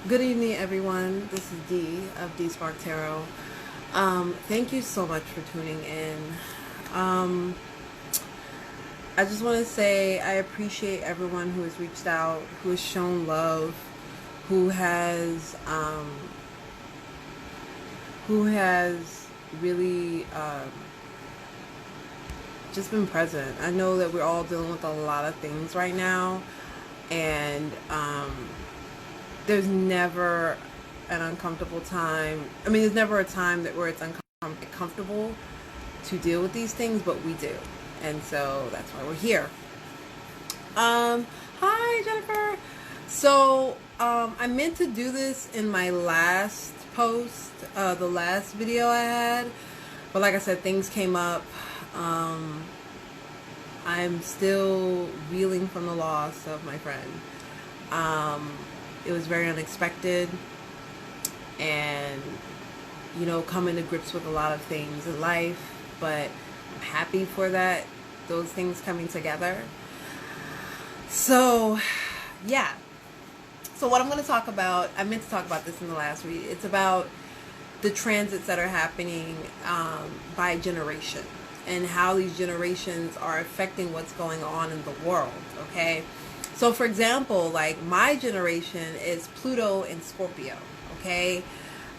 Good evening, everyone. This is Dee of D Spark Tarot. Thank you so much for tuning in. Um, I just want to say I appreciate everyone who has reached out, who has shown love, who has um, who has really just been present. I know that we're all dealing with a lot of things right now, and there's never an uncomfortable time. I mean, there's never a time where it's uncomfortable to deal with these things, but we do. And so that's why we're here. Hi, Jennifer. So, I meant to do this in my last post, the last video I had. But like I said, things came up. I'm still reeling from the loss of my friend. It was very unexpected, and coming to grips with a lot of things in life, but I'm happy for that, those things coming together. So yeah, so what I'm going to talk about, I meant to talk about this in the last read. It's about the transits that are happening by generation, and how these generations are affecting what's going on in the world. Okay, so for example, like my generation is Pluto and Scorpio. Okay,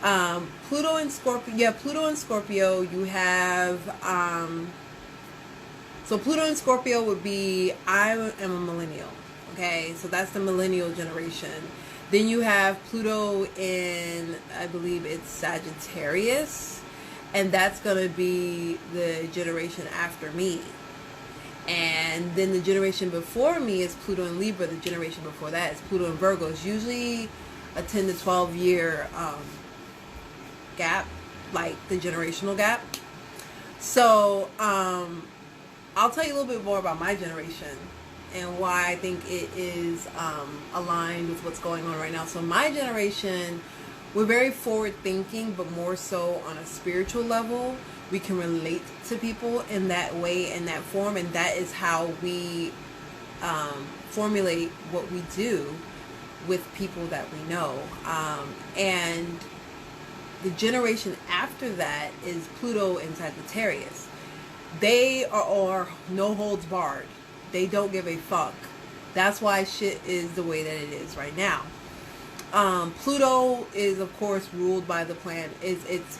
Pluto and Scorpio. You have so Pluto and Scorpio would be, I am a millennial. Okay, so that's the millennial generation. Then you have Pluto in, I believe it's Sagittarius, and that's going to be the generation after me. And then the generation before me is Pluto in Libra. The generation before that is Pluto in Virgo. It's usually a 10 to 12 year gap, like the generational gap. So I'll tell you a little bit more about my generation and why I think it is aligned with what's going on right now. So my generation, we're very forward thinking, but more so on a spiritual level. We can relate to people in that way, in that form, and that is how we formulate what we do with people that we know. And the generation after that is Pluto in Sagittarius. They are no holds barred. They don't give a fuck. That's why shit is the way that it is right now. Pluto is, of course, ruled by the planet. It's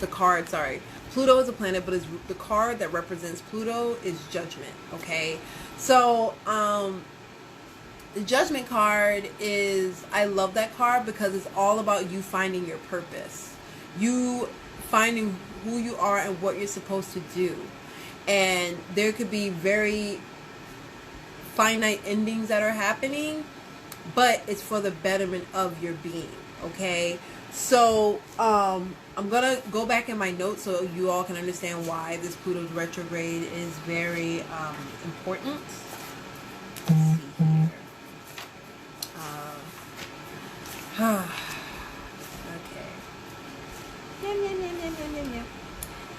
the card. Sorry, Pluto is a planet, but the card that represents Pluto is Judgment. Okay, so the Judgment card is, I love that card because it's all about you finding your purpose, you finding who you are and what you're supposed to do. And there could be very finite endings that are happening, but it's for the betterment of your being. Okay, so I'm gonna go back in my notes so you all can understand why this Pluto's retrograde is very important. Let's see here. Okay.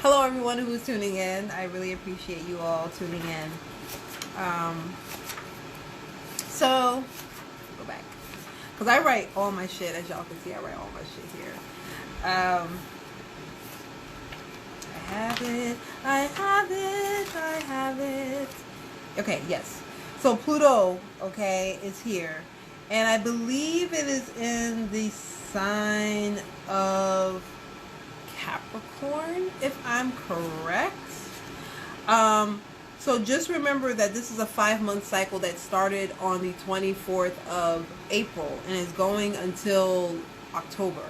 Hello everyone who's tuning in. I really appreciate you all tuning in. So go back, because I write all my shit, as y'all can see. I write all my shit here. I have it. Okay, yes. So Pluto, okay, is here. And I believe it is in the sign of Capricorn, if I'm correct. So just remember that this is a 5-month cycle that started on the 24th of April and is going until October.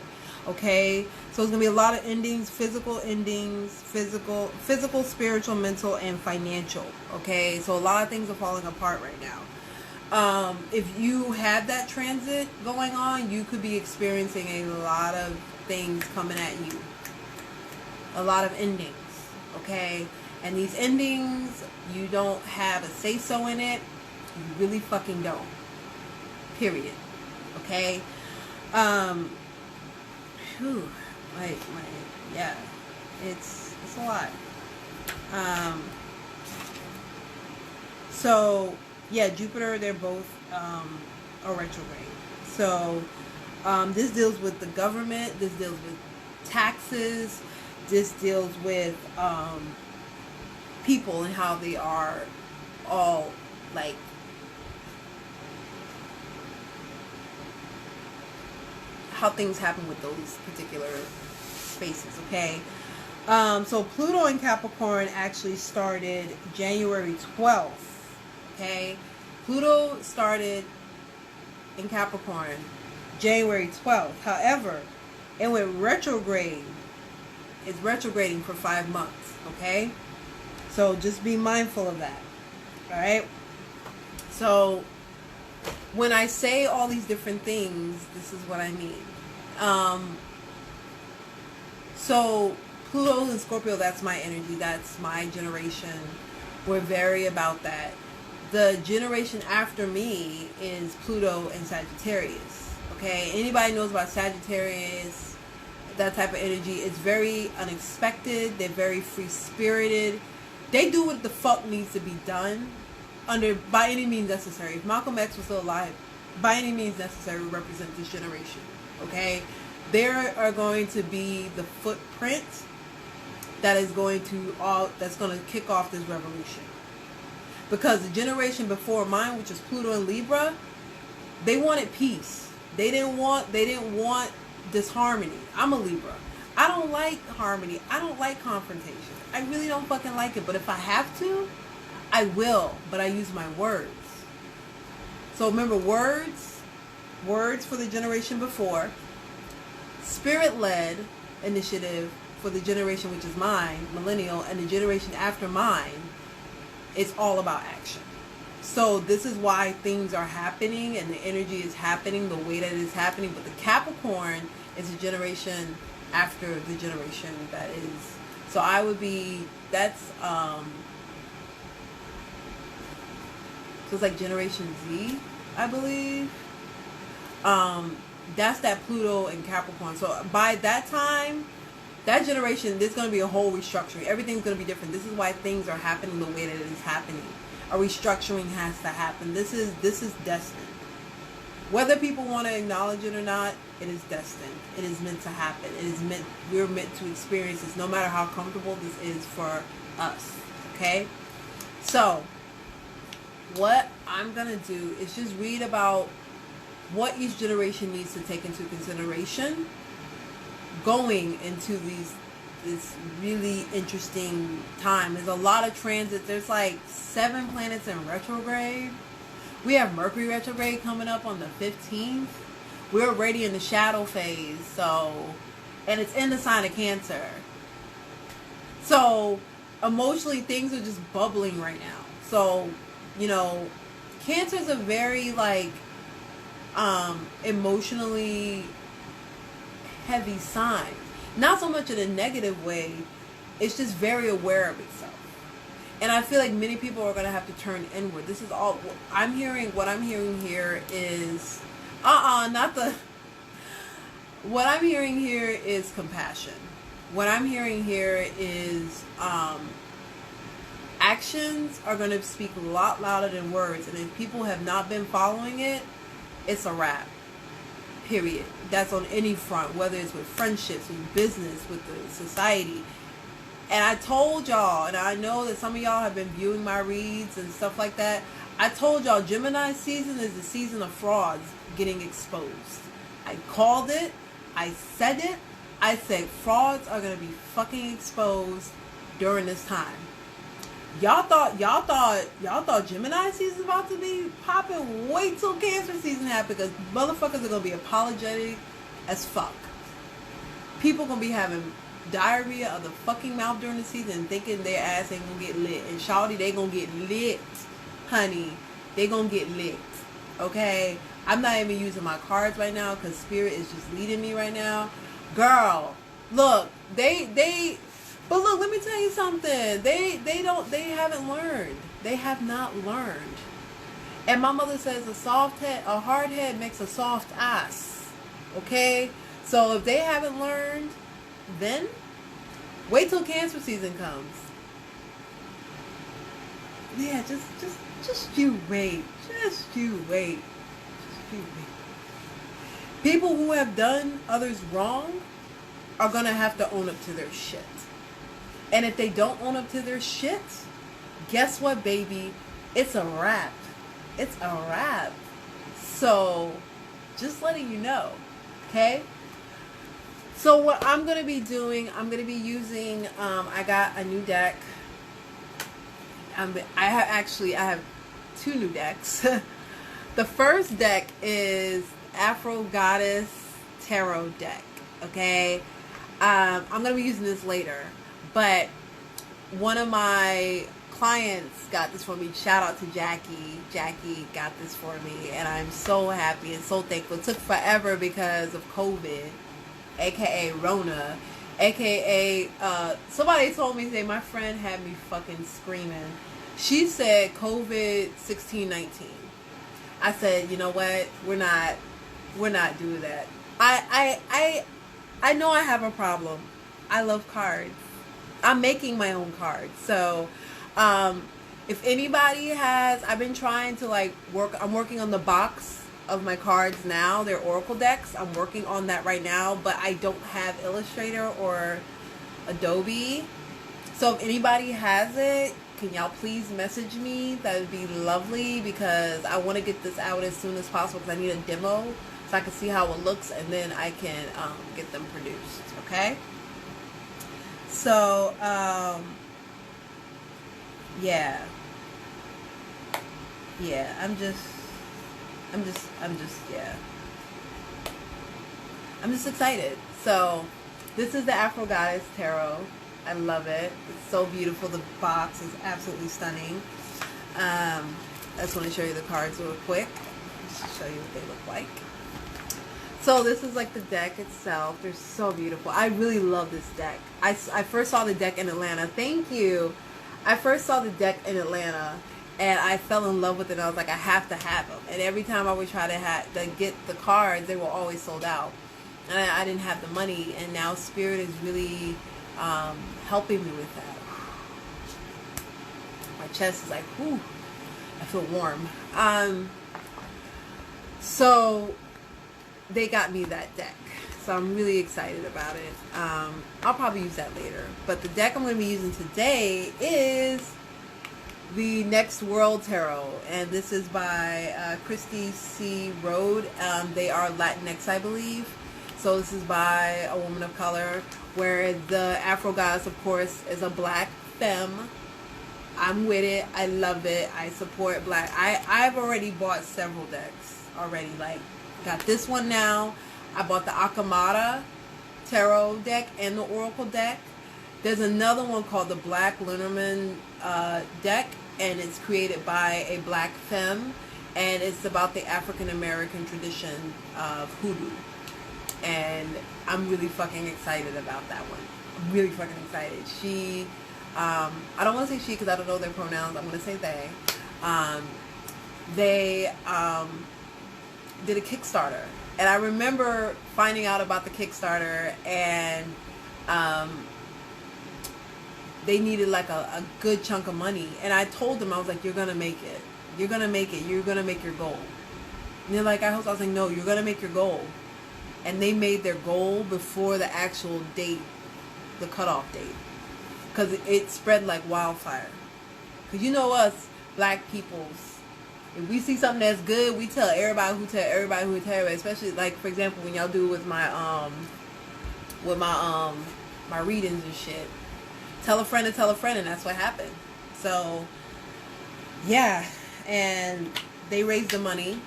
Okay, so it's gonna be a lot of endings, physical, spiritual, mental, and financial. Okay, so a lot of things are falling apart right now. If you have that transit going on, you could be experiencing a lot of things coming at you, a lot of endings. Okay, and these endings, you don't have a say-so in it. You really fucking don't. Period. Okay. Yeah, it's a lot. So yeah, Jupiter, they're both are retrograde. So This deals with the government. This deals with taxes. This deals with people and how they are all like how things happen with those particular spaces. Okay. So Pluto in Capricorn actually started January 12th. Okay. Pluto started in Capricorn January 12th. However, it went retrograde. It's retrograding for 5 months. Okay. So just be mindful of that. All right. So when I say all these different things, this is what I mean. So Pluto and Scorpio, that's my energy. That's my generation. We're very about that. The generation after me is Pluto and Sagittarius. Okay, anybody knows about Sagittarius, that type of energy, it's very unexpected. They're very free-spirited. They do what the fuck needs to be done by any means necessary. If Malcolm X was still alive, by any means necessary, will represent this generation. Okay, there are going to be the footprint that's going to kick off this revolution. Because the generation before mine, which is Pluto and Libra, they wanted peace. They didn't want disharmony. I'm a Libra. I don't like harmony. I don't like confrontation. I really don't fucking like it. But if I have to, I will. But I use my words. So remember, words for the generation before, spirit-led initiative for the generation which is mine, millennial, and the generation after mine, it's all about action. So this is why things are happening and the energy is happening the way that it is happening. But the Capricorn is a generation after the generation that is. So I would be, that's, so it's like Generation Z, I believe. That's that Pluto and Capricorn. So by that time, that generation, there's going to be a whole restructuring. Everything's going to be different. This is why things are happening the way that it is happening. A restructuring has to happen. This is destined. Whether people want to acknowledge it or not, it is destined. It is meant to happen. We're meant to experience this, no matter how comfortable this is for us. Okay? So, what I'm going to do is just read about what each generation needs to take into consideration going into this really interesting time. There's a lot of transits. There's like 7 planets in retrograde. We have Mercury retrograde coming up on the 15th. We're already in the shadow phase, and it's in the sign of Cancer. So emotionally, things are just bubbling right now. So, Cancer is a very emotionally heavy sign. Not so much in a negative way. It's just very aware of itself. And I feel like many people are going to have to turn inward. This is all what I'm hearing here is what I'm hearing here is compassion. What I'm hearing here is actions are going to speak a lot louder than words. And if people have not been following it, it's a wrap. Period. That's on any front, whether it's with friendships, with business, with the society. And I told y'all, and I know that some of y'all have been viewing my reads and stuff like that. I told y'all Gemini season is the season of frauds getting exposed. I called it. I said it. I said frauds are going to be fucking exposed during this time. Y'all thought Gemini season is about to be popping. Wait till Cancer season happens, because motherfuckers are gonna be apologetic as fuck. People gonna be having diarrhea of the fucking mouth during the season, thinking their ass ain't gonna get lit. And shawty, they gonna get lit, honey. They gonna get lit. Okay, I'm not even using my cards right now because Spirit is just leading me right now. Girl, look, but look, let me tell you something. They haven't learned. They have not learned. And my mother says a hard head makes a soft ass. Okay? So if they haven't learned, then wait till Cancer season comes. Yeah, just you wait. Just you wait. Just you wait. People who have done others wrong are gonna have to own up to their shit. And if they don't own up to their shit, guess what, baby? It's a wrap. It's a wrap. So, just letting you know, okay? So what I'm going to be doing, I'm going to be using, I got a new deck. I have two new decks. The first deck is Afro Goddess Tarot deck, okay? I'm going to be using this later, but one of my clients got this for me. Shout out to Jackie. Jackie got this for me, and I'm so happy and so thankful. It took forever because of COVID, aka Rona, aka somebody told me today, my friend had me fucking screaming. She said COVID 1619. I said, you know what? We're not doing that. I know I have a problem. I love cards. I'm making my own cards. So if anybody has, I've been trying to I'm working on the box of my cards now. They're Oracle decks. I'm working on that right now, but I don't have Illustrator or Adobe. So if anybody has it, can y'all please message me? That would be lovely, because I want to get this out as soon as possible, because I need a demo so I can see how it looks, and then I can get them produced. Okay? So, yeah, I'm just excited. So, this is the Afro Goddess Tarot. I love it. It's so beautiful. The box is absolutely stunning. I just want to show you the cards real quick, just to show you what they look like. So this is like the deck itself. They're so beautiful. I really love this deck. I first saw the deck in Atlanta. Thank you. I first saw the deck in Atlanta, and I fell in love with it. And I was like, I have to have them. And every time I would try to get the cards, they were always sold out. And I didn't have the money. And now Spirit is really helping me with that. My chest is like, whew, I feel warm. So they got me that deck, so I'm really excited about it. I'll probably use that later, but the deck I'm going to be using today is the Next World Tarot, and this is by Christy C. Rode. They are Latinx, I believe, so this is by a woman of color, where the Afro Goddess, of course, is a black femme. I'm with it. I love it. I support black. I've already bought several decks already, like got this one now. I bought the Akamata Tarot deck and the Oracle deck. There's another one called the Black Lenormand deck, and it's created by a black femme, and it's about the African American tradition of hoodoo. And I'm really fucking excited about that one. I'm really fucking excited. She, I don't want to say she because I don't know their pronouns. I'm going to say they. They did a Kickstarter, and I remember finding out about the Kickstarter, and they needed like a good chunk of money, and I told them, I was like, you're gonna make it, you're gonna make it, you're gonna make your goal. And they're like, I was like, no, you're gonna make your goal. And they made their goal before the actual date, the cutoff date, because it spread like wildfire. Because you know us black peoples, if we see something that's good, we tell everybody who tell everybody who tell everybody. Especially, like, for example, when y'all do with my my readings and shit. Tell a friend to tell a friend, and that's what happened. So, yeah, and they raised the money,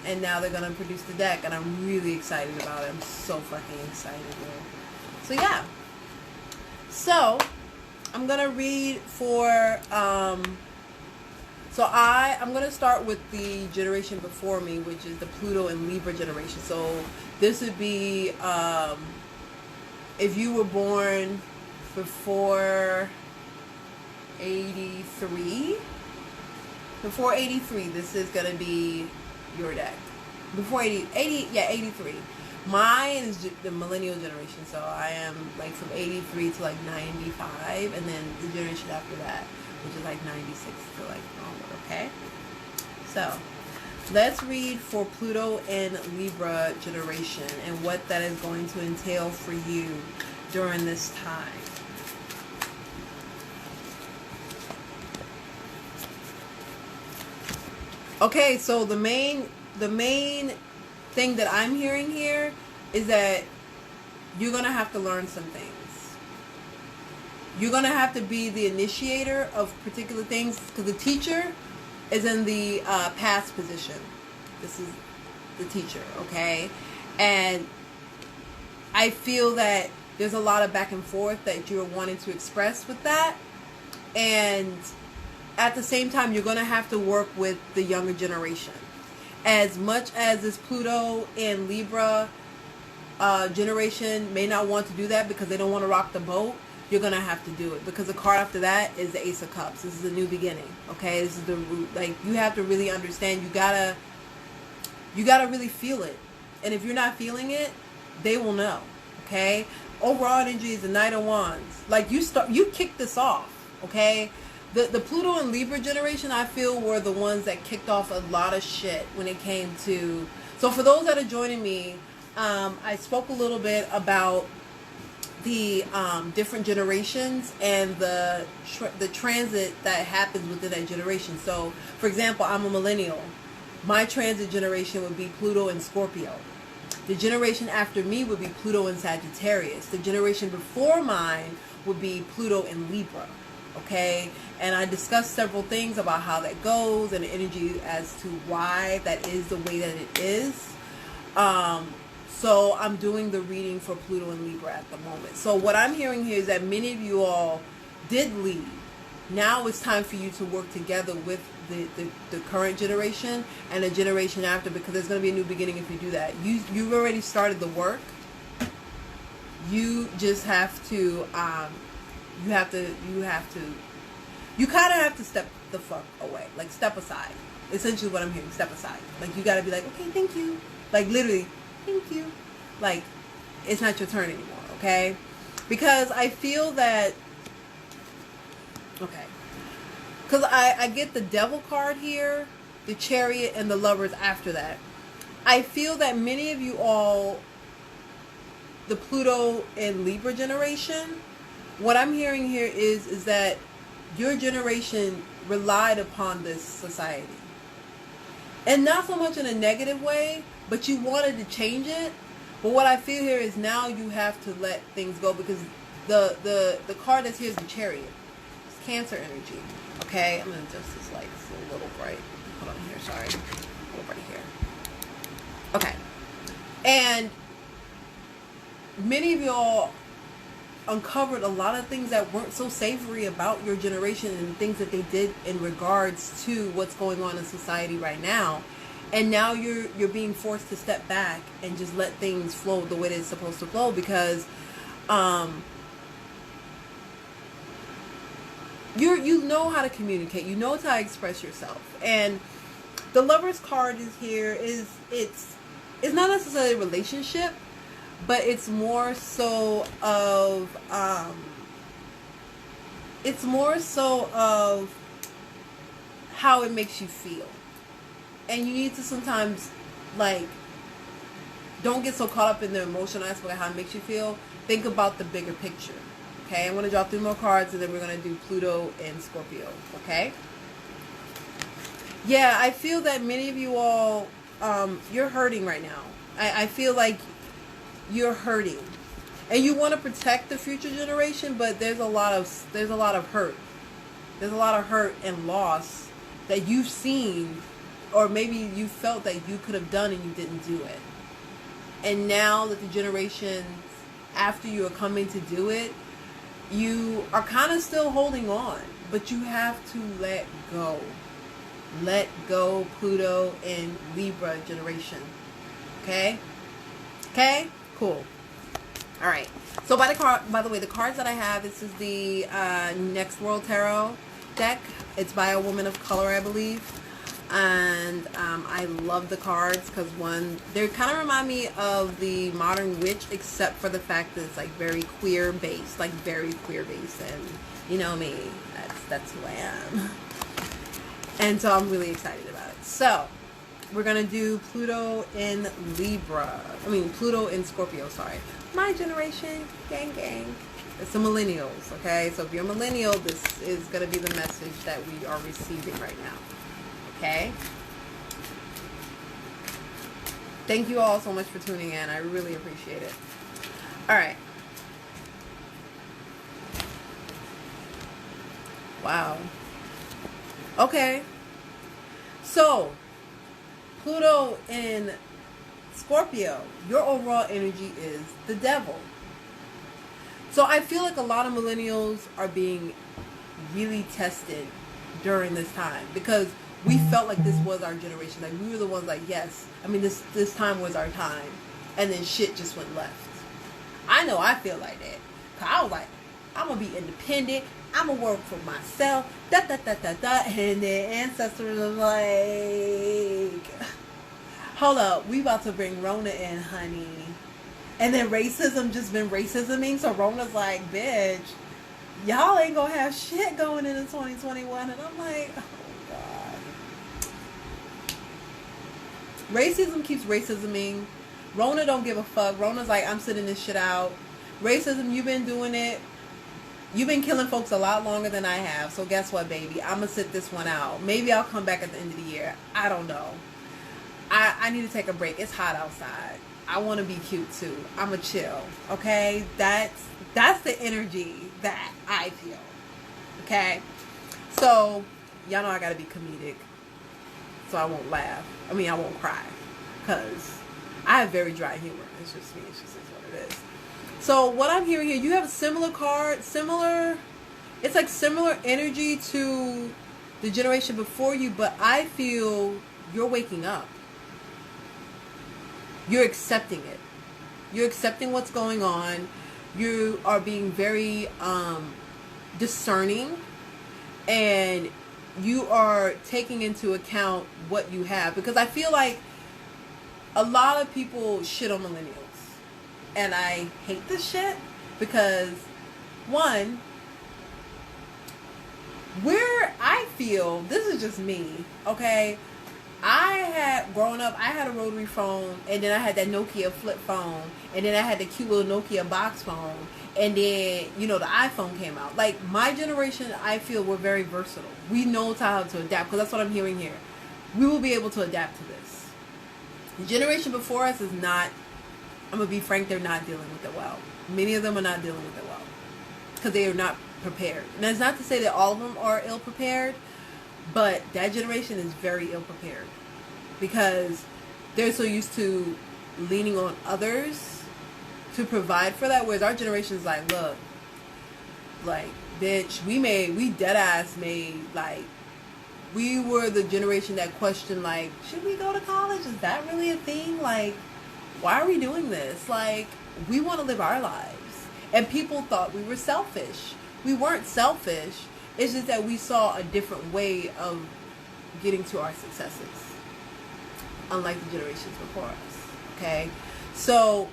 and now they're gonna produce the deck, and I'm really excited about it. I'm so fucking excited, man. So yeah. So I'm gonna read for So I'm going to start with the generation before me, which is the Pluto and Libra generation. So this would be if you were born before 83. Before 83, this is going to be your deck. Before 83. Mine is the millennial generation, so I am like from 83 to like 95, and then the generation after that, which is like 96 to like onward, okay? So, Let's read for Pluto and Libra generation and what that is going to entail for you during this time. Okay, so the main thing that I'm hearing here is that you're going to have to learn some things. You're going to have to be the initiator of particular things, because the teacher is in the past position. This is the teacher, okay? And I feel that there's a lot of back and forth that you're wanting to express with that. And at the same time, you're going to have to work with the younger generation. As much as this Pluto and Libra generation may not want to do that because they don't want to rock the boat, you're going to have to do it, because the card after that is the Ace of Cups. This is a new beginning, okay? This is the root. Like, you have to really understand. You gotta really feel it. And if you're not feeling it, they will know, okay? Overall energy is the Knight of Wands. Like, you kicked this off, okay? The Pluto and Libra generation, I feel, were the ones that kicked off a lot of shit when it came to... So for those that are joining me, I spoke a little bit about the different generations and the transit that happens within that generation. So, for example, I'm a millennial. My transit generation would be Pluto and Scorpio. The generation after me would be Pluto and Sagittarius. The generation before mine would be Pluto and Libra. Okay? And I discussed several things about how that goes and the energy as to why that is the way that it is. So I'm doing the reading for Pluto and Libra at the moment. So what I'm hearing here is that many of you all did leave. Now it's time for you to work together with the current generation and the generation after, because there's going to be a new beginning if you do that. You've already started the work. You just have to, you kind of have to step the fuck away. Like, step aside. Essentially what I'm hearing, step aside. Like, you got to be like, okay, thank you. Like, literally, thank you. Like, it's not your turn anymore, okay? Because I feel that, okay, because I get the Devil card here, the Chariot, and the Lovers after that. I feel that many of you all, the Pluto and Libra generation, what I'm hearing here is that your generation relied upon this society. And not so much in a negative way, but you wanted to change it. But what I feel here is now you have to let things go, because the card that's here is the Chariot. It's Cancer energy. Okay, I'm going to adjust this light. It's a little bright. Hold on here, sorry. A little bright here. Okay. And many of y'all uncovered a lot of things that weren't so savory about your generation and things that they did in regards to what's going on in society right now. And now you're being forced to step back and just let things flow the way that it's supposed to flow, because you know how to communicate, you know how to express yourself. And the Lover's card is here, it's not necessarily a relationship, but it's more so of how it makes you feel. And you need to sometimes, like, don't get so caught up in the emotional aspect of how it makes you feel. Think about the bigger picture. Okay, I'm going to draw 3 more cards, and then we're going to do Pluto and Scorpio. Okay? Yeah, I feel that many of you all, you're hurting right now. I feel like you're hurting. And you want to protect the future generation, but there's a lot of hurt. There's a lot of hurt and loss that you've seen, or maybe you felt that you could have done and you didn't do it. And now that the generations after you are coming to do it, you are kind of still holding on, but you have to let go. Let go, Pluto and Libra generation. Okay? Okay? Cool. All right. So by the way, the cards that I have, this is the Next World Tarot deck. It's by a woman of color, I believe. And I love the cards because, one, they kind of remind me of the Modern Witch, except for the fact that it's like very queer based, and you know me, that's who I am. And so I'm really excited about it. So we're gonna do Pluto in Libra. I mean Pluto in Scorpio. Sorry, my generation, gang, gang. It's the millennials. Okay, so if you're a millennial, this is gonna be the message that we are receiving right now. Okay. Thank you all so much for tuning in. I really appreciate it. All right. Wow. Okay. So, Pluto in Scorpio, your overall energy is the devil. So I feel like a lot of millennials are being really tested during this time because we felt like this was our generation. Like we were the ones like, yes, I mean this time was our time. And then shit just went left. I know I feel like that. Cause I was like, I'm gonna be independent. I'm gonna work for myself. And the ancestors are like, hold up, we about to bring Rona in, honey. And then racism just been racisming. So Rona's like, bitch, y'all ain't gonna have shit going into 2021. And I'm like, oh God. Racism keeps racisming. Rona don't give a fuck. Rona's like, I'm sitting this shit out. Racism, you've been doing it. You've been killing folks a lot longer than I have. So guess what, baby? I'm going to sit this one out. Maybe I'll come back at the end of the year. I don't know. I need to take a break. It's hot outside. I want to be cute too. I'm a chill. Okay? That's the energy that I feel. Okay? So, y'all know I got to be comedic. So I won't laugh. I mean, I won't cry. Because I have very dry humor. It's just me. It's just what it is. So what I'm hearing here, you have a similar card, it's like similar energy to the generation before you, but I feel you're waking up. You're accepting it. You're accepting what's going on. You are being very discerning, and you are taking into account what you have. Because I feel like a lot of people shit on millennials. And I hate this shit because, one, where I feel, this is just me, okay? Growing up, I had a rotary phone, and then I had that Nokia flip phone, and then I had the cute little Nokia box phone, and then, the iPhone came out. Like, my generation, I feel we're very versatile. We know how to adapt, because that's what I'm hearing here. We will be able to adapt to this. The generation before us is not, I'm going to be frank, they're not dealing with it well. Many of them are not dealing with it well because they are not prepared. And that's not to say that all of them are ill prepared, but that generation is very ill prepared because they're so used to leaning on others to provide for that, whereas our generation is like, look, like, bitch, we dead ass made, like, we were the generation that questioned, like, should we go to college? Is that really a thing? Like, why are we doing this? Like, we want to live our lives. And people thought we were selfish. We weren't selfish. It's just that we saw a different way of getting to our successes. Unlike the generations before us. Okay? So,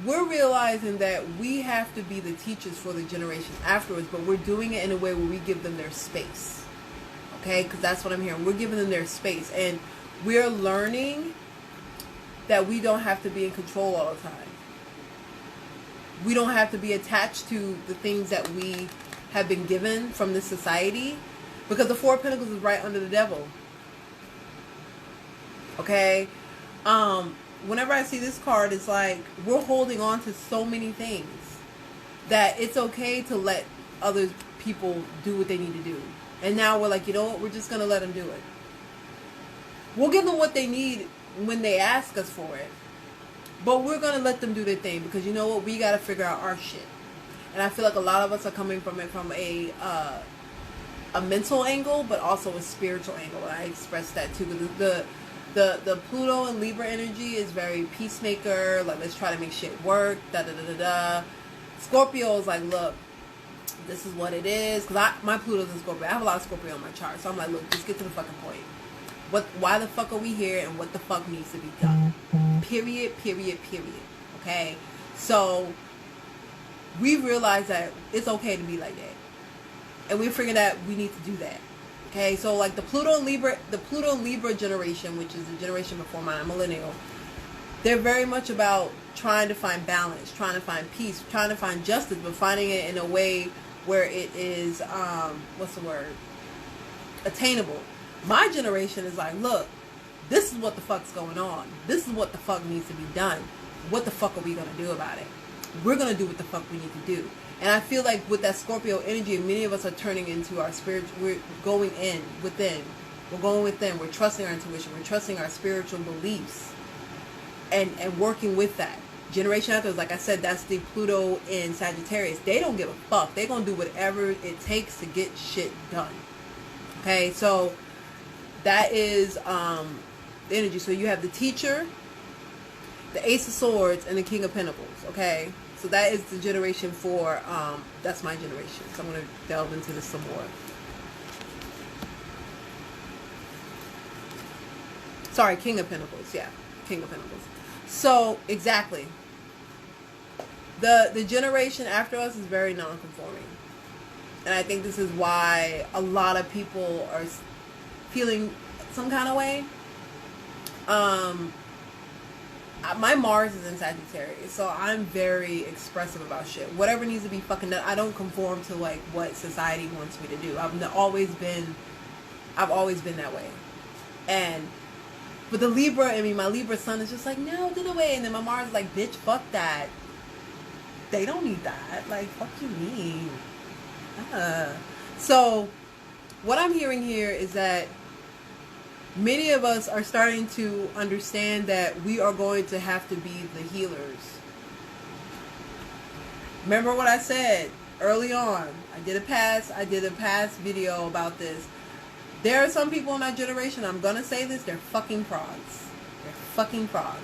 we're realizing that we have to be the teachers for the generation afterwards, but we're doing it in a way where we give them their space. Okay? Because that's what I'm hearing. We're giving them their space. And we're learning that we don't have to be in control all the time. We don't have to be attached to the things that we have been given from this society, because the Four of Pentacles is right under the devil. Okay? Whenever I see this card, it's like we're holding on to so many things that it's okay to let other people do what they need to do. And now we're like, you know what? We're just going to let them do it. We'll give them what they need when they ask us for it, but we're gonna let them do their thing because you know what, we gotta figure out our shit. And I feel like a lot of us are coming from it from a mental angle, but also a spiritual angle. And I express that too. The Pluto and Libra energy is very peacemaker. Like, let's try to make shit work. Scorpio is like, look, this is what it is. Because my Pluto's in Scorpio. I have a lot of Scorpio on my chart, so I'm like, look, just get to the fucking point. Why the fuck are we here, and what the fuck needs to be done? Period. Okay? So, we realize that it's okay to be like that. And we figure that we need to do that. Okay, so like the Pluto Libra generation, which is the generation before mine, I'm millennial. They're very much about trying to find balance, trying to find peace, trying to find justice, but finding it in a way where it is what's the word? Attainable. My generation is like, look, this is what the fuck's going on. This is what the fuck needs to be done. What the fuck are we gonna do about it? We're gonna do what the fuck we need to do. And I feel like with that Scorpio energy, many of us are turning into our spirit. We're going within. We're going within. We're trusting our intuition. We're trusting our spiritual beliefs, and working with that. Generation after, like I said, that's the Pluto in Sagittarius. They don't give a fuck. They're gonna do whatever it takes to get shit done. Okay, so that is the energy. So you have the Teacher, the Ace of Swords, and the King of Pentacles. Okay, so that is the generation for that's my generation. So I'm going to delve into this some more. Sorry, King of Pentacles. Yeah, King of Pentacles. So exactly, the generation after us is very non-conforming, and I think this is why a lot of people are feeling some kind of way. My Mars is in Sagittarius, so I'm very expressive about shit. Whatever needs to be fucking done, I don't conform to like what society wants me to do. I've always been that way. But the Libra, my Libra sun is just like, no, get away. And then my Mars is like, bitch, fuck that. They don't need that. Like, fuck you mean? So, what I'm hearing here is that many of us are starting to understand that we are going to have to be the healers. Remember what I said early on? I did a past video about this. There are some people in our generation, I'm going to say this, they're fucking frauds. They're fucking frauds.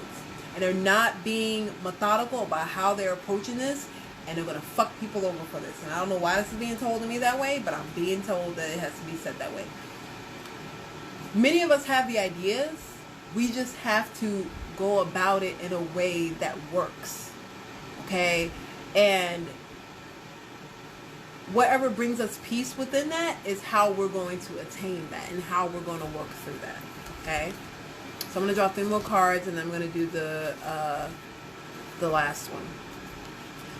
And they're not being methodical about how they're approaching this, and they're going to fuck people over for this. And I don't know why this is being told to me that way, but I'm being told that it has to be said that way. Many of us have the ideas. We just have to go about it in a way that works. Okay? And whatever brings us peace within that is how we're going to attain that and how we're going to work through that. Okay? So I'm going to draw 3 more cards, and then I'm going to do the last one.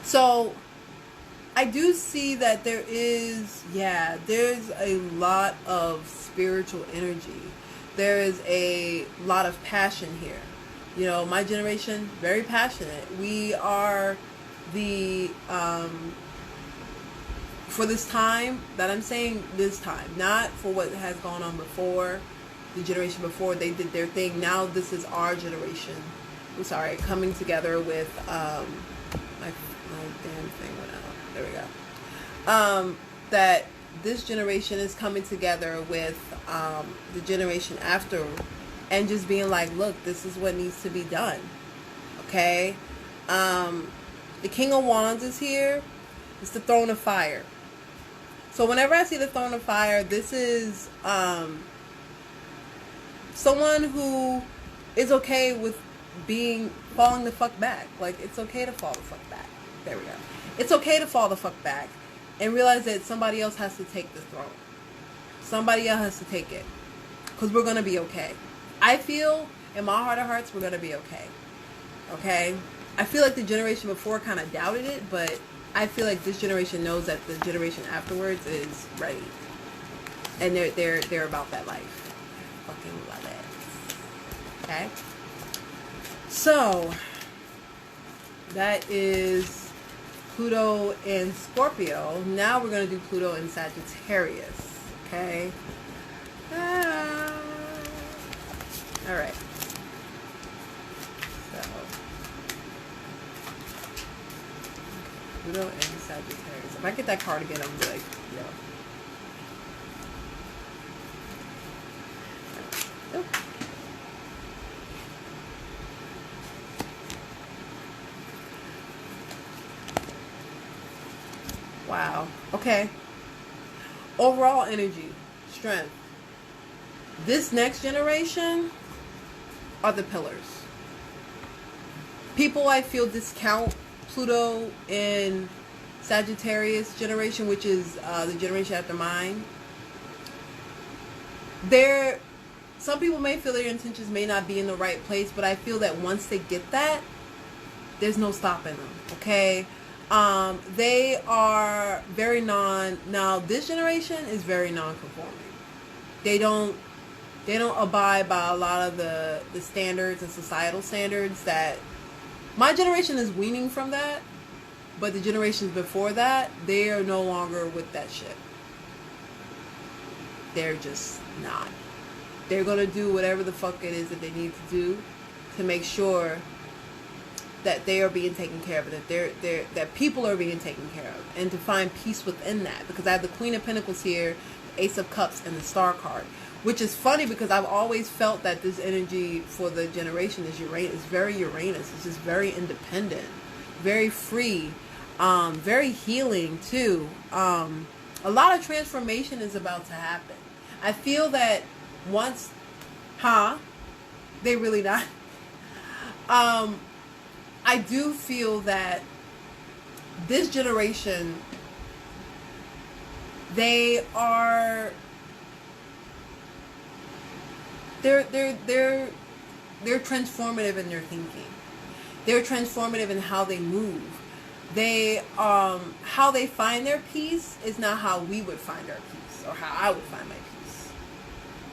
So I do see that there's a lot of spiritual energy. There is a lot of passion here. You know, my generation, very passionate. We are the, for this time, that I'm saying this time, not for what has gone on before, the generation before, they did their thing. Now this is our generation. I'm sorry, coming together with, my damn thing went out. There we go. That this generation is coming together with the generation after, and just being like, look, this is what needs to be done. Okay? The King of Wands is here. It's the Throne of Fire. So whenever I see the Throne of Fire, this is someone who is okay with falling the fuck back. Like, it's okay to fall the fuck back. There we go. It's okay to fall the fuck back and realize that somebody else has to take the throne. Somebody else has to take it. Because we're going to be okay. I feel, in my heart of hearts, we're going to be okay. Okay? I feel like the generation before kind of doubted it, but I feel like this generation knows that the generation afterwards is ready. And they're about that life. I fucking love it. Okay? So, that is Pluto in Scorpio. Now we're going to do Pluto in Sagittarius. Okay? Alright. So, Pluto in Sagittarius. If I get that card again, I'm going to be like, yo. Oh. Wow. Okay. Overall energy, strength. This next generation are the pillars. People, I feel, discount Pluto in Sagittarius generation, which is the generation after mine. They're some people may feel their intentions may not be in the right place, but I feel that once they get that, there's no stopping them. Okay. They are very now this generation is very non-conforming. They don't abide by a lot of the standards and societal standards that my generation is weaning from that, but the generations before that, they are no longer with that shit. They're just not. They're gonna do whatever the fuck it is that they need to do to make sure that they are being taken care of, that people are being taken care of, and to find peace within that. Because I have the Queen of Pentacles here, the Ace of Cups, and the Star card, which is funny because I've always felt that this energy for the generation is Uranus. It's very Uranus. It's just very independent, very free, very healing too. A lot of transformation is about to happen. I feel that once, they really not. I do feel that this generation, they're transformative in their thinking. They're transformative in how they move. They how they find their peace is not how we would find our peace or how I would find my peace.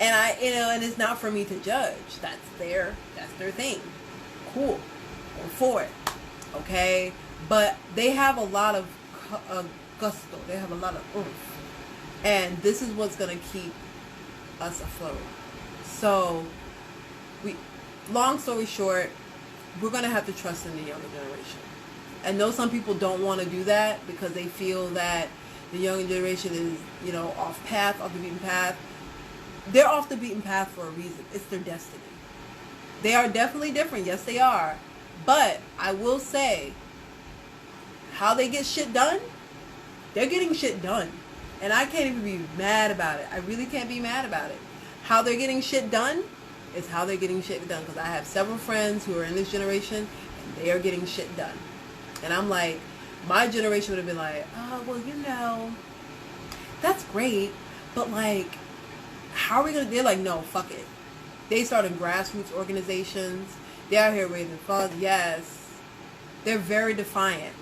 And and it's not for me to judge. That's their thing. Cool. Go for it. Okay? But they have a lot of gusto. They have a lot of oomph. And this is what's going to keep us afloat. So, long story short, we're going to have to trust in the younger generation. I know some people don't want to do that because they feel that the younger generation is, off the beaten path. They're off the beaten path for a reason. It's their destiny. They are definitely different. Yes, they are. But I will say, how they get shit done, they're getting shit done. And I can't even be mad about it. I really can't be mad about it. How they're getting shit done is how they're getting shit done. Because I have several friends who are in this generation, and they are getting shit done. And I'm like, my generation would have been like, oh, well, that's great. But like, how are we going to, they're like, no, fuck it. They started grassroots organizations. They're out here raising funds. Yes. They're very defiant.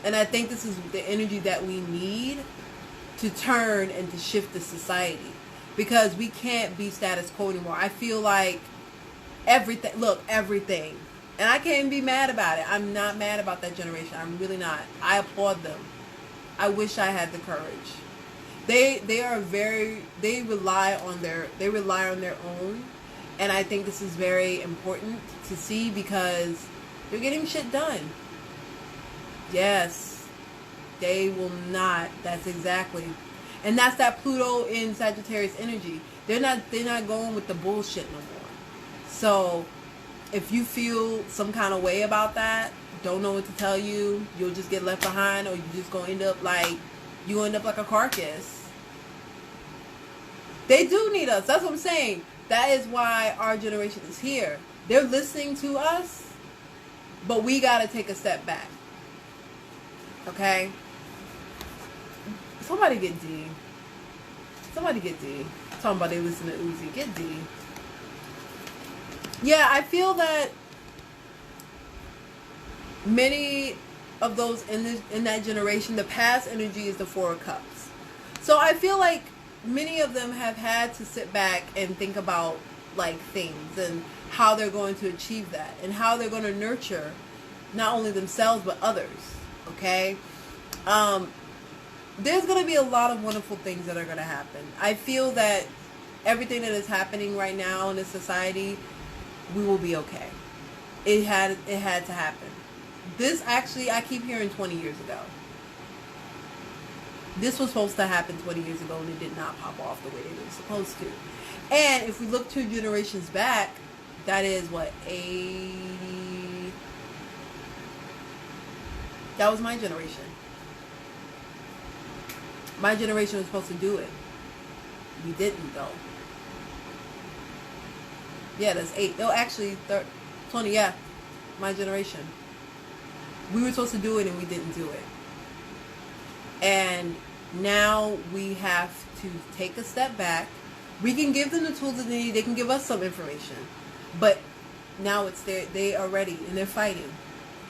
And I think this is the energy that we need to turn and to shift the society. Because we can't be status quo anymore. I feel like everything. And I can't be mad about it. I'm not mad about that generation. I'm really not. I applaud them. I wish I had the courage. They rely on their own. And I think this is very important to see because they're getting shit done. Yes. They will not. That's exactly. And that's that Pluto in Sagittarius energy. They're not going with the bullshit no more. So if you feel some kind of way about that, don't know what to tell you, you'll just get left behind, or you just gonna end up like a carcass. They do need us. That's what I'm saying. That is why our generation is here. They're listening to us, but we gotta take a step back. Okay? Somebody get D. Talking about they listen to Uzi. Get D. Yeah, I feel that many of those in that generation, the past energy is the Four of Cups. So I feel like many of them have had to sit back and think about like things and how they're going to achieve that and how they're going to nurture not only themselves but others. Okay? There's going to be a lot of wonderful things that are going to happen. I feel that everything that is happening right now in this society, we will be okay. It had to happen. This actually, I keep hearing 20 years ago. This was supposed to happen 20 years ago and it did not pop off the way it was supposed to. And if we look 2 generations back, that is what, 80... That was my generation. My generation was supposed to do it. We didn't though. Yeah, that's 8. No, actually, 20, yeah. My generation. We were supposed to do it and we didn't do it. And now we have to take a step back, We can give them the tools that they need. They can give us some information. But now it's there. They are ready and they're fighting.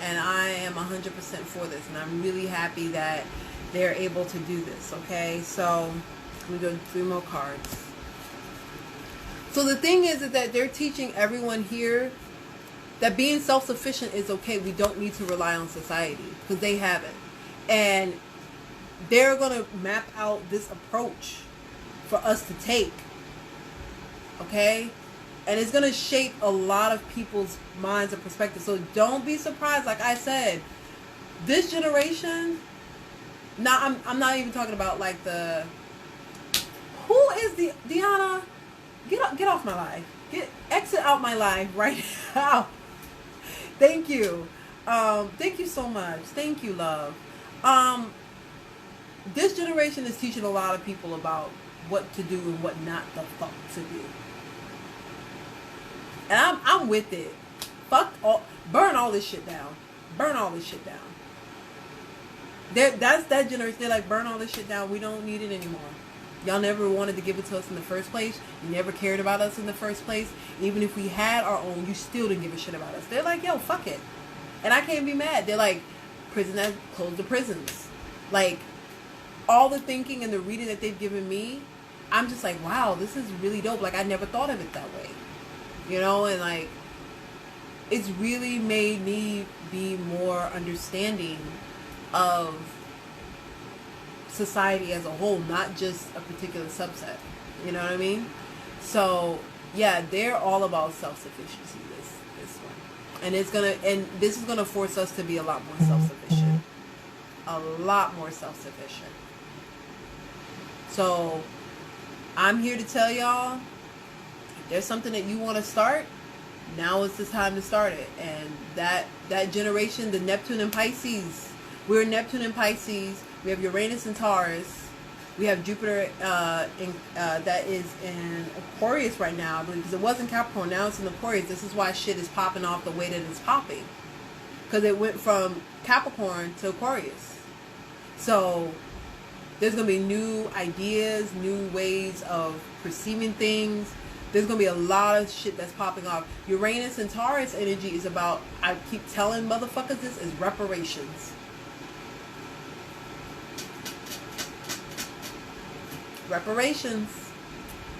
And I am 100% for this. And I'm really happy that they're able to do this. Okay, so we do 3 more cards. So the thing is that they're teaching everyone here that being self-sufficient is okay. We don't need to rely on society because they haven't. And they're going to map out this approach for us to take. Okay? And it's going to shape a lot of people's minds and perspectives. So don't be surprised. Like I said, this generation, now I'm not even talking about like who is the Deanna? Get off my life. Exit out my life right now. Thank you. Thank you so much. Thank you, love. This generation is teaching a lot of people about what to do and what not the fuck to do. And I'm with it. Burn all this shit down. Burn all this shit down. That's that generation. They're like, burn all this shit down. We don't need it anymore. Y'all never wanted to give it to us in the first place. You never cared about us in the first place. Even if we had our own, you still didn't give a shit about us. They're like, yo, fuck it. And I can't be mad. They're like, close the prisons. Like, all the thinking and the reading that they've given me, I'm just like, wow, this is really dope. Like, I never thought of it that way. You know, and like, it's really made me be more understanding of society as a whole, not just a particular subset. You know what I mean? So yeah, they're all about self-sufficiency, this one. And this is gonna force us to be a lot more self-sufficient. A lot more self-sufficient. So I'm here to tell y'all, if there's something that you want to start, now is the time to start it. And that generation, the Neptune and Pisces, we're Neptune and Pisces. We have Uranus and Taurus. We have Jupiter that is in Aquarius right now, I believe, because it was in Capricorn. Now it's in Aquarius. This is why shit is popping off the way that it's popping, because it went from Capricorn to Aquarius. So there's going to be new ideas, new ways of perceiving things. There's going to be a lot of shit that's popping off. Uranus and Taurus energy is about, I keep telling motherfuckers this, is reparations. Reparations.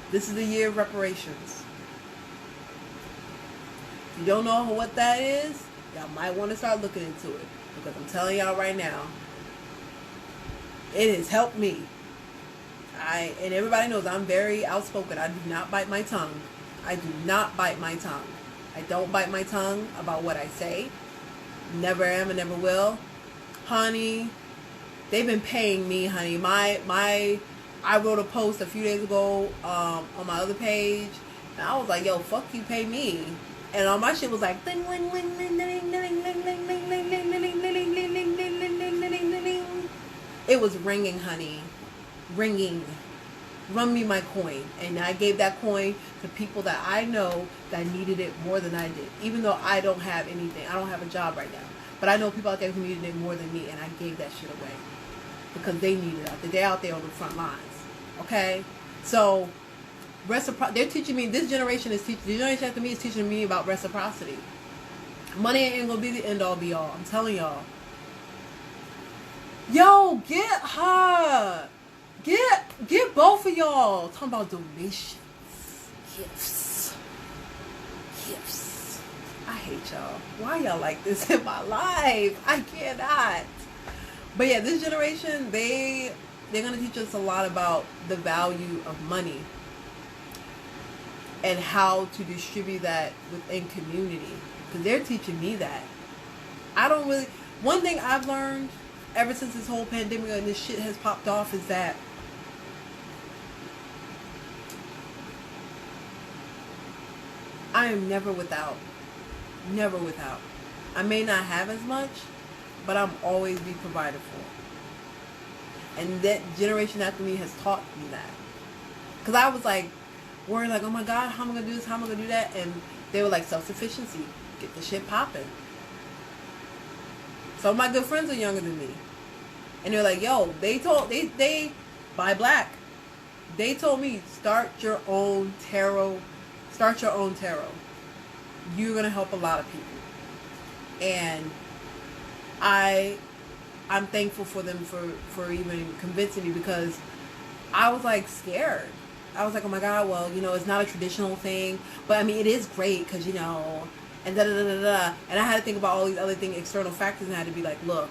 This is the year of reparations. If you don't know what that is, y'all might want to start looking into it. Because I'm telling y'all right now, it has helped me. And everybody knows I'm very outspoken. I do not bite my tongue. I do not bite my tongue. I don't bite my tongue about what I say. Never am and never will. Honey, they've been paying me, honey. I wrote a post a few days ago on my other page, and I was like, yo, fuck you, pay me. And all my shit was like, ding, ding, ding, ding, ding, ding, ding, ding, ding, ding, ding, ding, ding, ding, ding, ding, ding. It was ringing, honey. Ringing. Run me my coin. And I gave that coin to people that I know that needed it more than I did. Even though I don't have anything. I don't have a job right now. But I know people out there who needed it more than me, and I gave that shit away. Because they need it out there. They're out there on the front lines. Okay? So, they're teaching me, this generation is teaching, the generation after me is teaching me about reciprocity. Money ain't gonna be the end all be all. I'm telling y'all. Yo, get her. Get both of y'all. Talking about donations. Gifts. I hate y'all. Why y'all like this in my life? I cannot. But yeah, this generation, they're going to teach us a lot about the value of money and how to distribute that within community. Because they're teaching me that. One thing I've learned ever since this whole pandemic and this shit has popped off is that I am never without. Never without. I may not have as much, but I'm always be provided for. And that generation after me has taught me that. Because I was like, worried like, oh my God, how am I going to do this? How am I going to do that? And they were like, self-sufficiency. Get the shit popping. Some of my good friends are younger than me. And they're like, yo, they buy black. They told me start your own tarot. Start your own tarot. You're gonna help a lot of people, and I'm thankful for them for even convincing me, because I was like scared. I was like, oh my God, well, it's not a traditional thing, but I mean, it is great because, and da da da da da. And I had to think about all these other things, external factors, and I had to be like, look,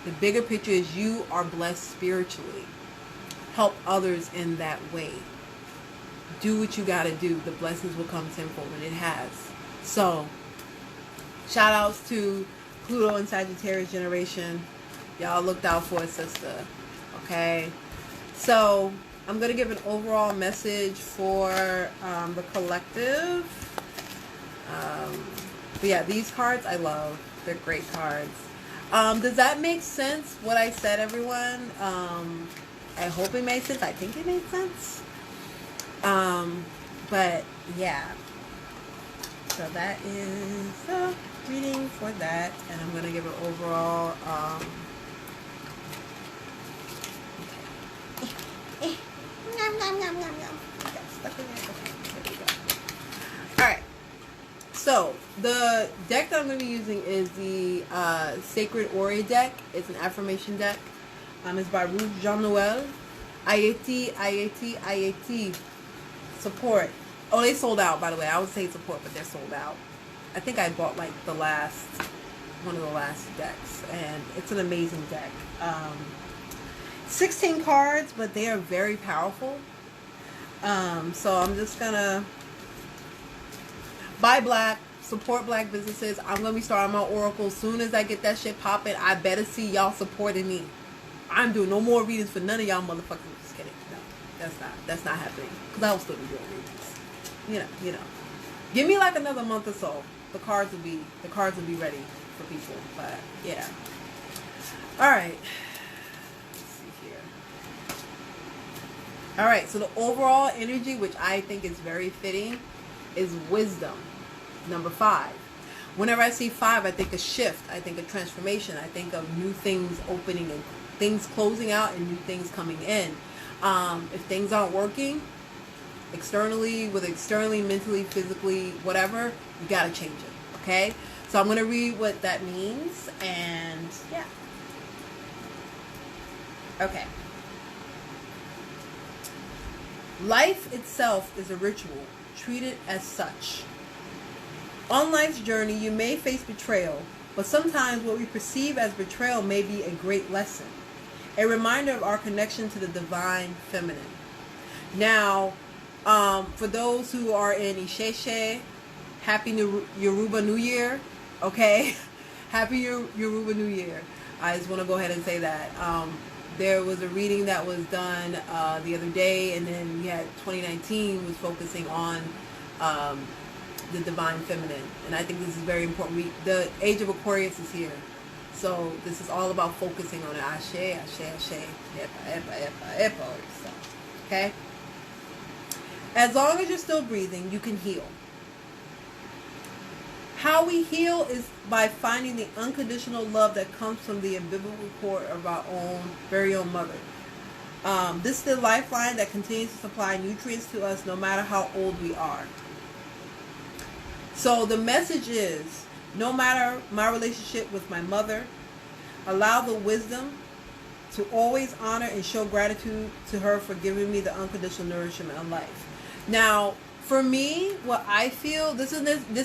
the bigger picture is you are blessed spiritually. Help others in that way. Do what you got to do. The blessings will come tenfold, and it has. So, shout outs to Pluto and Sagittarius generation. Y'all looked out for a sister. Okay? So, I'm going to give an overall message for the collective. But yeah, these cards I love. They're great cards. Does that make sense, what I said, everyone? I hope it made sense. I think it made sense. But yeah. So that is the reading for that. And I'm going to give an overall... Alright, so the deck that I'm going to be using is the Sacred Ori deck. It's an affirmation deck. It's by Ruth Jean-Noel. Ayeti. Support. Oh, they sold out, by the way. I would say support, but they're sold out. I think I bought like one of the last decks, and it's an amazing deck. 16 cards, but they are very powerful. So I'm just gonna buy black, support black businesses. I'm gonna be starting my oracle soon as I get that shit popping. I better see y'all supporting me. I'm doing no more readings for none of y'all motherfuckers. Just kidding. No, that's not happening. Cause I will still be doing readings. You know. Give me like another month or so. The cards will be ready for people. But yeah. All right. Alright, so the overall energy, which I think is very fitting, is wisdom. Number 5. Whenever I see 5, I think a shift. I think of transformation. I think of new things opening and things closing out and new things coming in. If things aren't working, externally, mentally, physically, whatever, you gotta change it. Okay? So I'm going to read what that means, and yeah. Okay. Life itself is a ritual. Treat it as such. On life's journey, you may face betrayal, but sometimes what we perceive as betrayal may be a great lesson, a reminder of our connection to the divine feminine. Now, for those who are in Isheshe, Happy Yoruba New Year, okay? Happy Yoruba New Year. I just want to go ahead and say that. There was a reading that was done the other day, and then we had 2019 was focusing on the divine feminine, and I think this is very important. The age of Aquarius is here, so this is all about focusing on it. Ashe, epa. So, okay? As long as you're still breathing, you can heal. How we heal is by finding the unconditional love that comes from the umbilical cord of our very own mother. This is the lifeline that continues to supply nutrients to us no matter how old we are. So the message is, no matter my relationship with my mother, allow the wisdom to always honor and show gratitude to her for giving me the unconditional nourishment of life. Now, for me, what I feel, this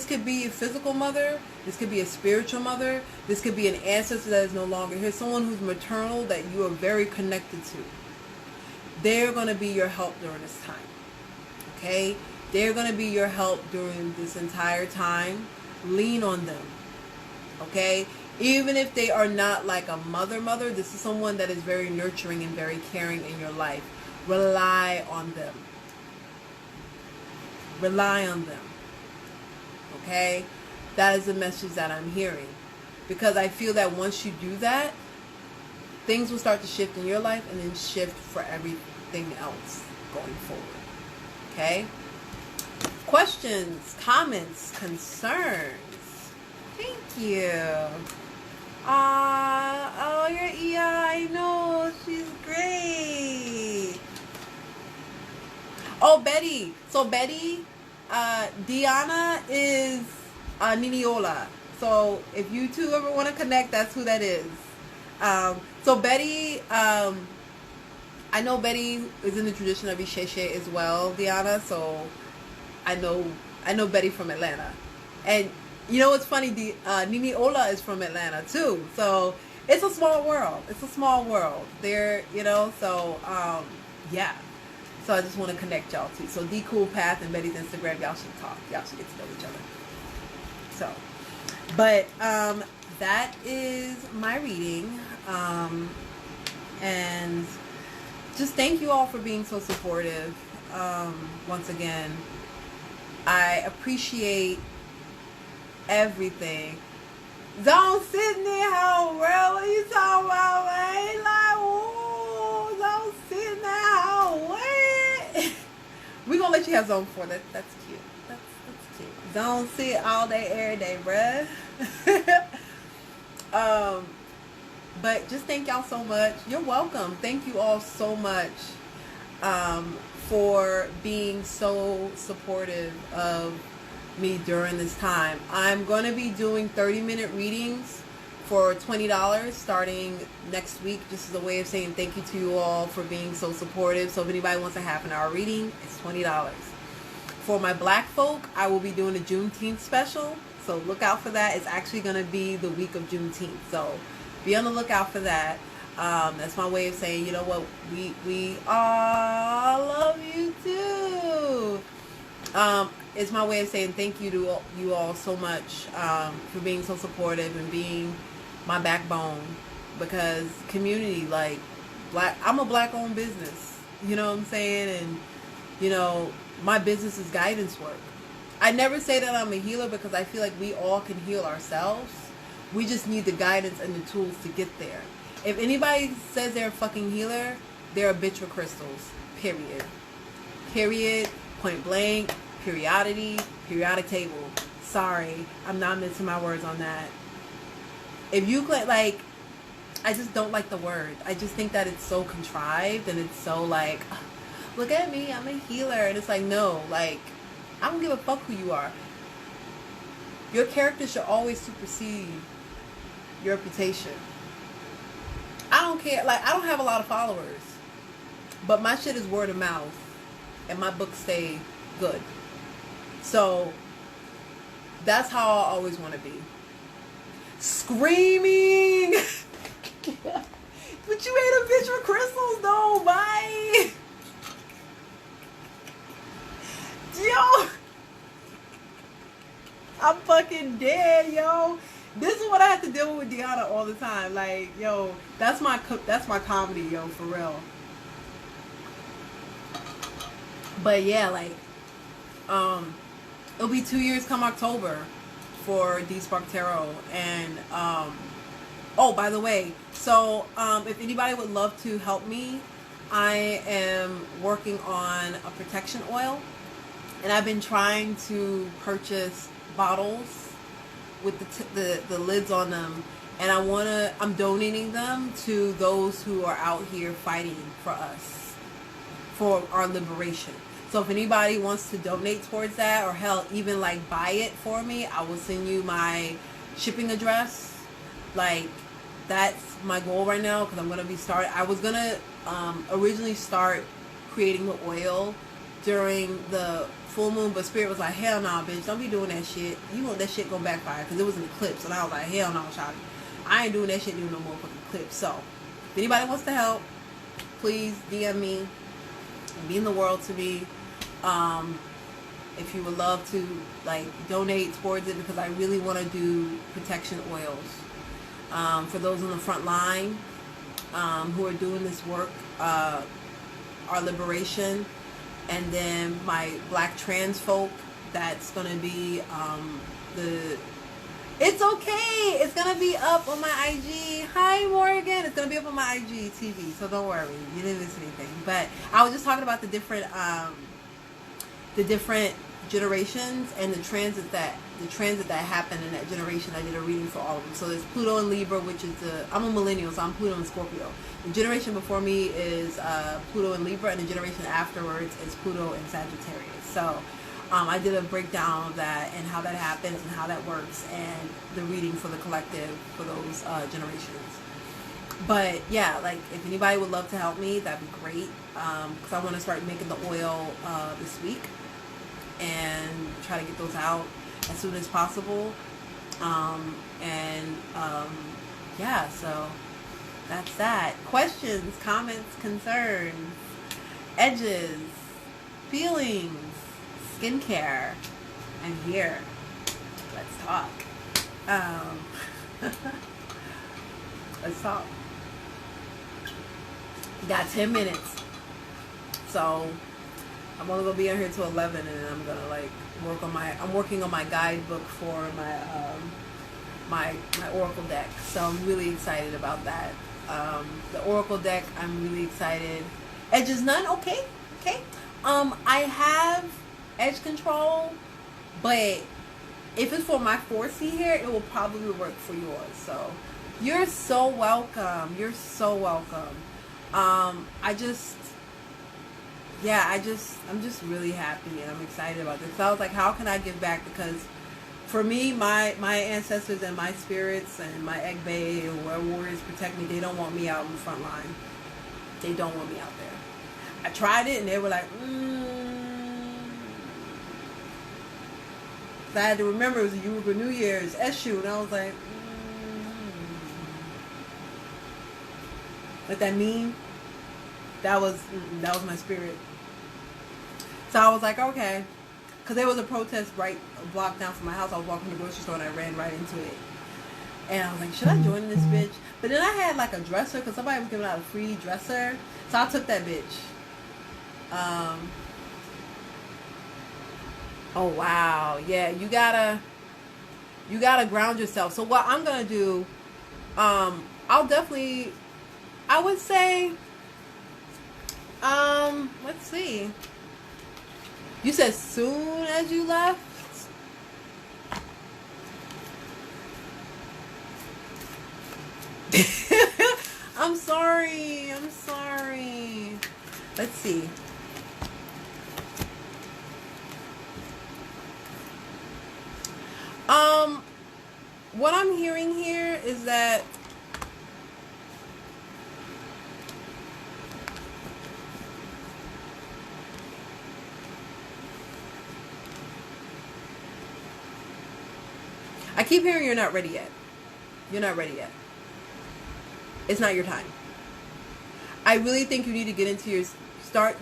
could be a physical mother, this could be a spiritual mother, this could be an ancestor that is no longer here, someone who's maternal that you are very connected to. They're going to be your help during this time, okay? They're going to be your help during this entire time. Lean on them, okay? Even if they are not like a mother, this is someone that is very nurturing and very caring in your life. Rely on them. Rely on them. Okay? That is the message that I'm hearing. Because I feel that once you do that, things will start to shift in your life and then shift for everything else going forward. Okay? Questions, comments, concerns. Thank you. Oh, your Ia, I know. She's great. Oh, Betty. So Betty, Diana is Niniola. So if you two ever want to connect, that's who that is. So Betty, I know Betty is in the tradition of Isheshe as well, Diana. So I know Betty from Atlanta, and you know what's funny? Niniola is from Atlanta too. So it's a small world. It's a small world. There, you know. So yeah. So I just want to connect y'all too. So D Cool Path and Betty's Instagram, y'all should talk. Y'all should get to know each other. So, but that is my reading, and just thank you all for being so supportive. Once again, I appreciate everything. Don't sit in there, how real? What you talking about, man? Like, ooh, don't sit in there, how what? We gonna let you have something for that. That's cute. That's cute. Don't sit all day, every day, bruh. But just thank y'all so much. You're welcome. Thank you all so much for being so supportive of me during this time. I'm going to be doing 30-minute readings for $20 starting next week, just as a way of saying thank you to you all for being so supportive. So if anybody wants a half an hour reading, it's $20. For my black folk, I will be doing a Juneteenth special, so look out for that. It's actually going to be the week of Juneteenth, so be on the lookout for that. That's my way of saying, you know what, we all love you too. It's my way of saying thank you to you all so much for being so supportive and being my backbone, because community, like, I'm a black owned business, you know what I'm saying, and you know, my business is guidance work. I never say that I'm a healer, because I feel like we all can heal ourselves. We just need the guidance and the tools to get there. If anybody says they're a fucking healer, they're a bitch with crystals. Period. Period. Point blank. Periodity. Periodic table. Sorry, I'm not missing my words on that. If you could, like, I just don't like the word. I just think that it's so contrived and it's so like, look at me, I'm a healer. And it's like, no, like, I don't give a fuck who you are. Your character should always supersede your reputation. I don't care. Like, I don't have a lot of followers, but my shit is word of mouth, and my books stay good. So that's how I always want to be. Screaming. But you ain't a bitch with crystals, though. Bye. Yo, I'm fucking dead, yo. This is what I have to deal with Deanna all the time. Like, yo, that's my comedy, yo, for real. But yeah, like, it'll be 2 years come October for D Spark Tarot. And oh, by the way, so if anybody would love to help me, I am working on a protection oil, and I've been trying to purchase bottles with the lids on them, and I'm donating them to those who are out here fighting for us, for our liberation. So if anybody wants to donate towards that, or hell, even like buy it for me, I will send you my shipping address. Like, that's my goal right now, because I'm gonna be I was gonna originally start creating the oil during the full moon, but Spirit was like, hell nah, bitch, don't be doing that shit. You want that shit go backfire, because it was an eclipse, and I was like, hell no, child, I ain't doing that shit during no more fucking eclipse. So if anybody wants to help, please DM me and be in the world to me. If you would love to, like, donate towards it, because I really want to do protection oils for those on the front line who are doing this work, our liberation. And then my black trans folk, that's going to be it's okay. It's going to be up on my IG. Hi, Morgan. It's going to be up on my IG TV, so don't worry. You didn't miss anything. But I was just talking about the different generations and the transits that the transit that happened in that generation. I did a reading for all of them. So there's Pluto and Libra, which is I'm a millennial, so I'm Pluto and Scorpio. The generation before me is Pluto and Libra, and the generation afterwards is Pluto and Sagittarius. So I did a breakdown of that and how that happens and how that works, and the reading for the collective for those generations. But yeah, like if anybody would love to help me, that'd be great. Because I want to start making the oil this week and try to get those out as soon as possible. Yeah, so that's that. Questions, comments, concerns, edges, feelings, skincare. I'm here. Let's talk. Let's talk. Got 10 minutes. So I'm only gonna be in here till 11, and I'm gonna like I'm working on my guidebook for my Oracle deck. So I'm really excited about that. The Oracle deck, I'm really excited. Edges none, okay. I have edge control, but if it's for my 4C here, it will probably work for yours. So you're so welcome. You're so welcome. I'm just really happy, and I'm excited about this. So I was like, how can I give back? Because for me, my ancestors and my spirits and my egg bay and where warriors protect me, they don't want me out in the front line. They don't want me out there. I tried it, and they were like, So I had to remember it was the Yoruba New Year's Eshu, and I was like, What that mean? That was my spirit. So I was like, okay. Because there was a protest right a block down from my house. I was walking to the grocery store and I ran right into it. And I was like, should I join this bitch? But then I had like a dresser because somebody was giving out a free dresser. So I took that bitch. Oh, wow. Yeah, you gotta ground yourself. So what I'm going to do, I would say, let's see. You said soon as you left? I'm sorry. Let's see. What I'm hearing here is that I keep hearing you're not ready yet. You're not ready yet. It's not your time. I really think you need to get into you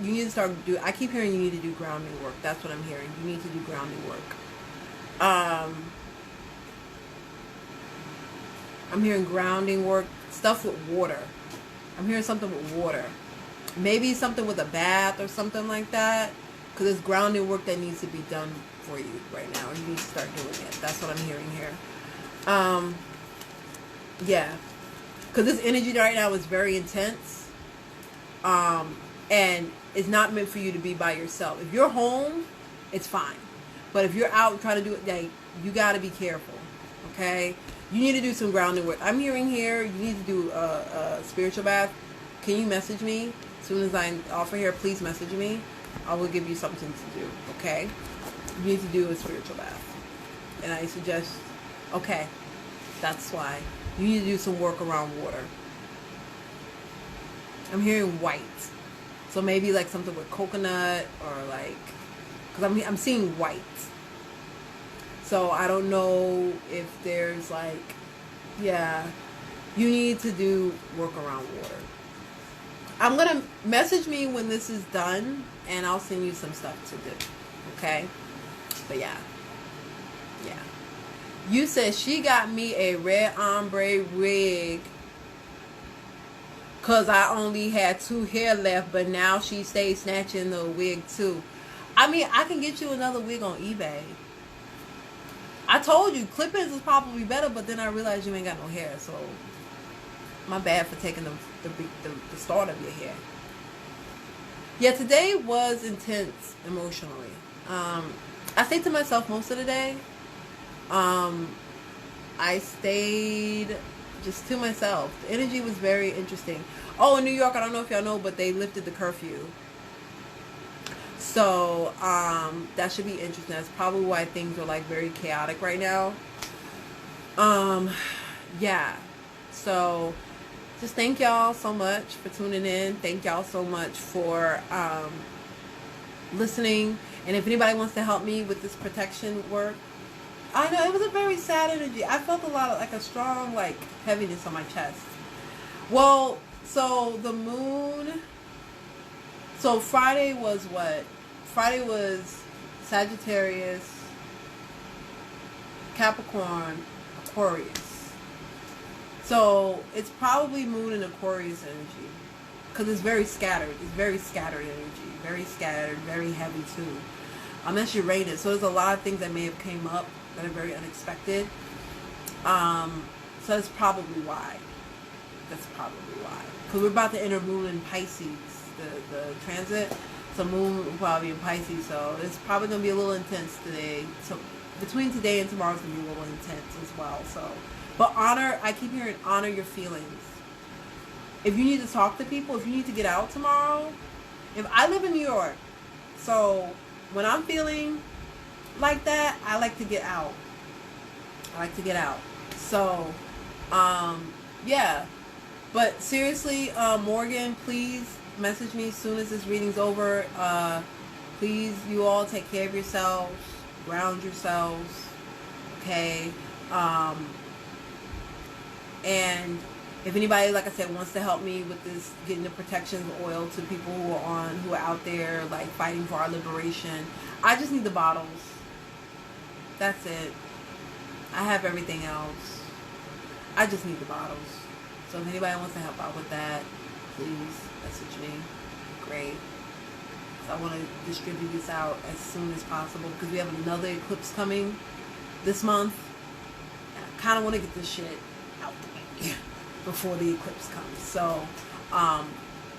need to start I keep hearing you need to do grounding work. That's what I'm hearing. You need to do grounding work. I'm hearing grounding work, stuff with water. I'm hearing something with water. Maybe something with a bath or something like that. Because there's grounding work that needs to be done for you right now. You need to start doing it. That's what I'm hearing here. Yeah. Because this energy right now is very intense. And it's not meant for you to be by yourself. If you're home, it's fine. But if you're out trying to do it, like, you got to be careful. Okay? You need to do some grounding work. I'm hearing here you need to do a spiritual bath. Can you message me? As soon as I offer here, please message me. I will give you something to do. Okay? You need to do a spiritual bath. And I suggest, okay, that's why. You need to do some work around water. I'm hearing white. So maybe like something with coconut or like, because I'm seeing white. So I don't know if there's like, yeah, you need to do work around water. I'm going to message me when this is done and I'll send you some stuff to do. Okay? But yeah. You said she got me a red ombre wig because I only had 2 hair left, but now she stays snatching the wig too. I mean, I can get you another wig on eBay. I told you, clip-ins is probably better, but then I realized you ain't got no hair, so my bad for taking the start of your hair. Yeah, today was intense emotionally. I say to myself most of the day, I stayed just to myself. The energy was very interesting. Oh, in New York, I don't know if y'all know, but they lifted the curfew. So, that should be interesting. That's probably why things are like very chaotic right now. Yeah. So, just thank y'all so much for tuning in. Thank y'all so much for listening. And if anybody wants to help me with this protection work, I know it was a very sad energy. I felt a lot of like a strong like heaviness on my chest. Well, so the moon. So Friday was what? Friday was Sagittarius, Capricorn, Aquarius. So it's probably moon in Aquarius energy because it's very scattered. It's very scattered energy. Very scattered, very heavy too. That's Uranus. So there's a lot of things that may have came up that are very unexpected. So that's probably why. That's probably why. Because we're about to enter moon in Pisces, the transit. So moon will probably be in Pisces. So it's probably going to be a little intense today. So between today and tomorrow is going to be a little intense as well. So, but I keep hearing honor your feelings. If you need to talk to people, if you need to get out tomorrow, if I live in New York, so when I'm feeling like that, I like to get out. So, yeah. But seriously, Morgan, please message me as soon as this reading's over. Please, you all take care of yourselves. Ground yourselves. Okay? And if anybody, like I said, wants to help me with this, getting the protection oil to people who are out there, like, fighting for our liberation, I just need the bottles. That's it. I have everything else. I just need the bottles. So if anybody wants to help out with that, please message me. Great. So I want to distribute this out as soon as possible because we have another eclipse coming this month. And I kind of want to get this shit out the way before the eclipse comes. So,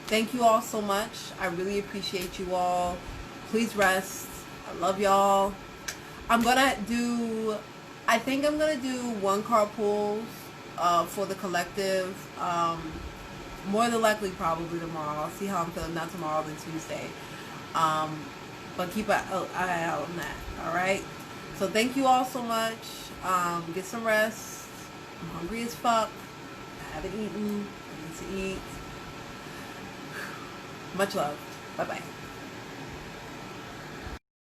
thank you all so much. I really appreciate you all. Please rest. I love y'all. I think I'm gonna do one card pulls for the collective. More than likely probably tomorrow. I'll see how I'm feeling. Not tomorrow, then Tuesday. But keep an eye out on that. Alright? So thank you all so much. Get some rest. I'm hungry as fuck. I haven't eaten. I need to eat. Much love. Bye-bye.